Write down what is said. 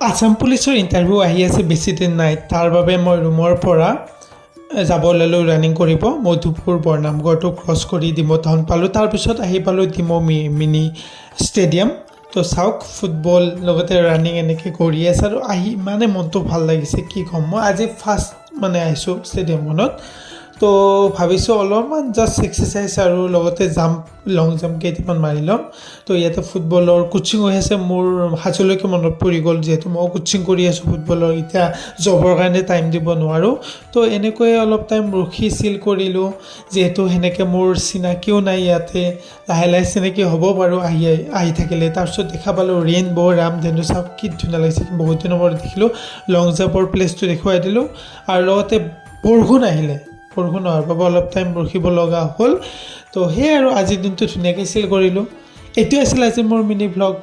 আসাম পুলিচৰ ইণ্টাৰভিউ আহি আছে, বেছি দিন নাই। তাৰ বাবে মই ৰুমৰ পৰা যাব ওলালোঁ ৰানিং কৰিব। মধুপুৰ বৰনামগড়টো ক্ৰছ কৰি ডিমৌ টাউন পালোঁ। তাৰপিছত আহি পালোঁ ডিমৌ মিনি ষ্টেডিয়াম। তো চাওক, ফুটবল লগতে ৰানিং এনেকৈ কৰি আছে আৰু আহি মানে মনটো ভাল লাগিছে, কি ক'ম। মই আজি ফাৰ্ষ্ট মানে আহিছোঁ ষ্টেডিয়ামখনত। তো ভাবিছোঁ অলপমান জাষ্ট এক্সাৰচাইজ আৰু লগতে লং জাম্প কেইটামান মাৰি ল'ম। তো ইয়াতে ফুটবলৰ কোচিং হৈ আছে। মোৰ হাজলৈকে মনত পৰি গ'ল, যিহেতু মই কোচিং কৰি আছোঁ ফুটবলৰ। এতিয়া জবৰ কাৰণে টাইম দিব নোৱাৰোঁ। তো এনেকৈয়ে অলপ টাইম ৰখি চিল কৰিলোঁ, যিহেতু সেনেকৈ মোৰ চিনাকিও নাই ইয়াতে। লাহে লাহে চিনাকি হ'ব পাৰোঁ আহি থাকিলে। তাৰপিছত দেখা পালোঁ ৰেইনবো ৰামধেনু। চাওক কি ধুনীয়া লাগিছে, বহুত দিনৰ মূৰত দেখিলোঁ। লং জাম্পৰ প্লেচটো দেখুৱাই দিলোঁ আৰু লগতে বৰষুণ অহাৰ বাবে অলপ টাইম ৰখিব লগা হ'ল। তো সেয়াই আৰু আজিৰ দিনটো ধুনীয়াকৈ চিল কৰিলোঁ। এইটোৱে আছিল আজি মোৰ মিনি ভ্লগ।